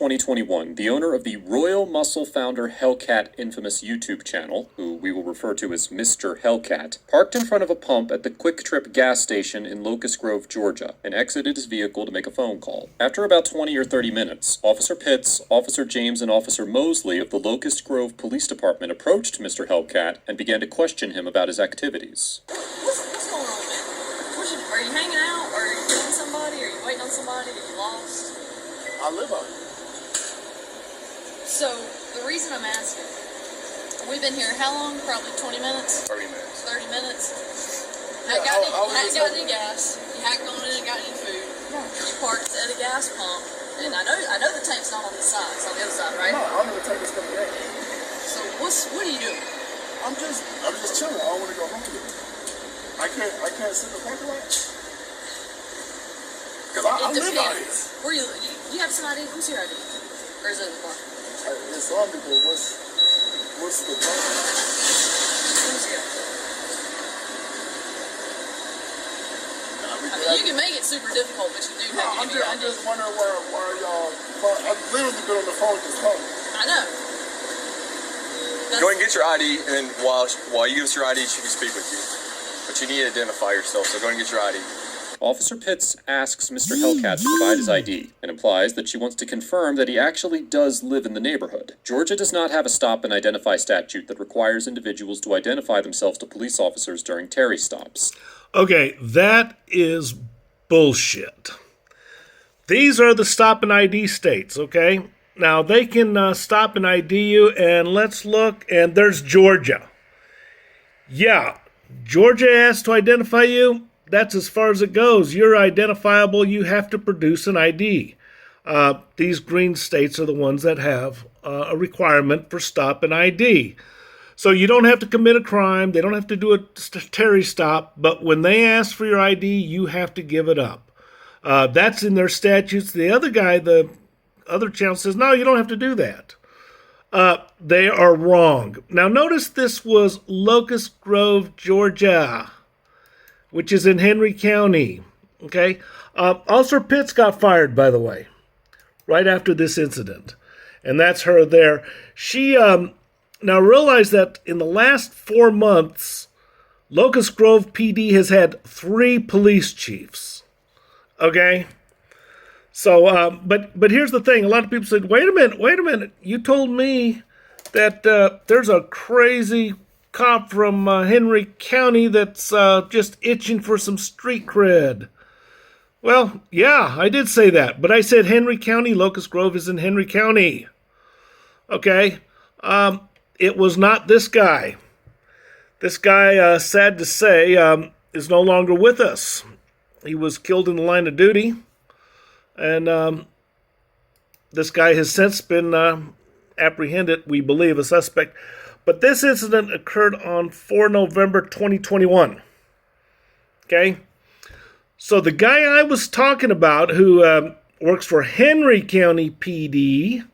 2021, the owner of the Royal Muscle Founder Hellcat infamous YouTube channel, who we will refer to as Mr. Hellcat, parked in front of a pump at the Quick Trip gas station in Locust Grove, Georgia, and exited his vehicle to make a phone call. After about 20 or 30 minutes, Officer Pitts, Officer James, and Officer Mosley of the Locust Grove Police Department approached Mr. Hellcat and began to question him about his activities. What's going on, man? Are you hanging out? Are you meeting somebody? Are you waiting on somebody? Are you lost? I live out here. So, the reason I'm asking, we've been here how long? Probably 20 minutes? 30 minutes. 30 minutes? Yeah, hadn't got any gas. You hadn't gone in and got any food. No. You parked at a gas pump. And I know the tank's not on this side. It's on the other side, right? No, I know the tank is coming in. So, what are you doing? I'm just chilling. I don't want to go home yet. I can't sit in the parking lot. Because I live out here. Where you have some ID? Who's your ID? Or is it in the car? It's on me, but what's the problem? Who's your? I mean, you can make it super difficult, but you do have to give I'm just wondering why y'all... I've literally been on the phone just calling. I know. Go ahead and get your ID, and while you give us your ID, she can speak with you. But you need to identify yourself, so go ahead and get your ID. Officer Pitts asks Mr. Hellcat to provide his ID and implies that she wants to confirm that he actually does live in the neighborhood. Georgia does not have a stop and identify statute that requires individuals to identify themselves to police officers during Terry stops. Okay, that is bullshit. These are the stop and ID states, okay? Now, they can stop and ID you, and let's look, and there's Georgia. Yeah, Georgia has to identify you. That's as far as it goes. You're identifiable. You have to produce an ID. These green states are the ones that have a requirement for stop and ID. So you don't have to commit a crime. They don't have to do a Terry stop. But when they ask for your ID, you have to give it up. That's in their statutes. The other guy, the other channel says, no, you don't have to do that. They are wrong. Now, notice this was Locust Grove, Georgia, which is in Henry County. Okay. Officer Pitts got fired, by the way, right after this incident. And that's her there. She now realize that in the last 4 months, Locust Grove PD has had 3 police chiefs. Okay. So, but here's the thing. A lot of people said, wait a minute. You told me that there's a crazy cop from Henry County that's just itching for some street cred. Well, yeah, I did say that, but I said Henry County. Locust Grove is in Henry County. Okay? It was not this guy. This guy, sad to say, is no longer with us. He was killed in the line of duty, and this guy has since been apprehended, we believe, a suspect. But this incident occurred on 4 November 2021. Okay? So the guy I was talking about who works for Henry County PD,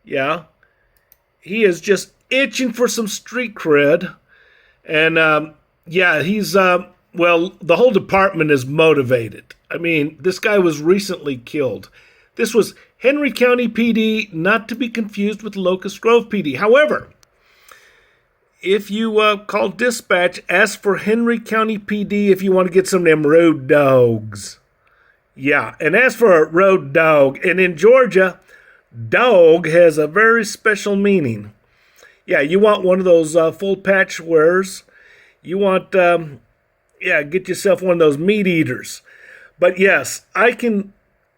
yeah, he is just itching for some street cred. And, yeah, he's, well, the whole department is motivated. I mean, this guy was recently killed. This was Henry County PD, not to be confused with Locust Grove PD. However, if you call dispatch, ask for Henry County PD if you want to get some of them road dogs. Yeah, and ask for a road dog. And in Georgia, dog has a very special meaning. Yeah, you want one of those full patch wearers. You want, get yourself one of those meat eaters. But yes, I can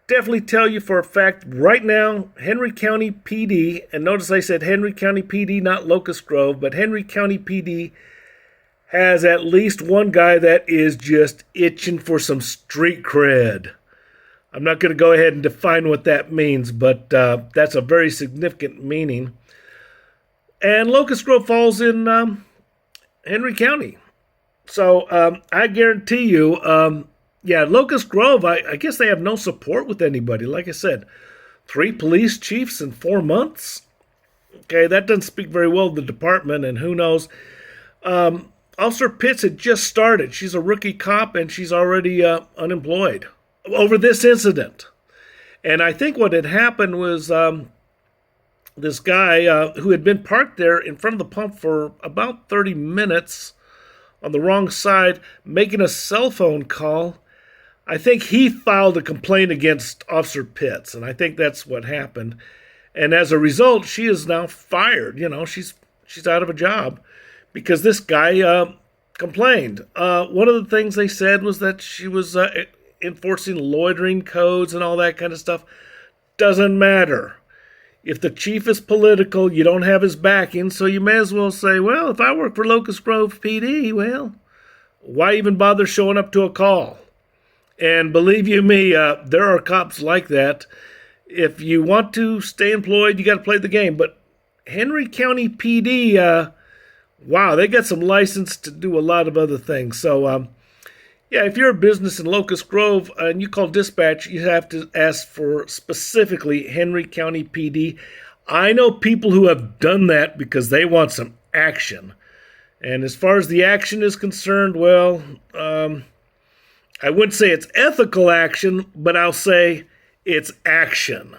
definitely tell you for a fact right now, Henry County PD, and notice I said Henry County PD, not Locust Grove, but Henry County PD has at least one guy that is just itching for some street cred. I'm not going to go ahead and define what that means, but that's a very significant meaning. And Locust Grove falls in Henry County. So I guarantee you, Locust Grove, I guess they have no support with anybody. Like I said, 3 police chiefs in 4 months. Okay, that doesn't speak very well of the department, and who knows. Officer Pitts had just started. She's a rookie cop, and she's already unemployed over this incident. And I think what had happened was this guy who had been parked there in front of the pump for about 30 minutes on the wrong side, making a cell phone call. I think he filed a complaint against Officer Pitts, and I think that's what happened. And as a result, she is now fired. She's out of a job because this guy complained. One of the things they said was that she was enforcing loitering codes and all that kind of stuff. Doesn't matter. If the chief is political, you don't have his backing, so you may as well say, well, if I work for Locust Grove PD, well, why even bother showing up to a call? And believe you me, there are cops like that. If you want to stay employed, you got to play the game. But Henry County PD, wow, they got some license to do a lot of other things. So, yeah, if you're a business in Locust Grove and you call dispatch, you have to ask for specifically Henry County PD. I know people who have done that because they want some action. And as far as the action is concerned, well, I wouldn't say it's ethical action, but I'll say it's action.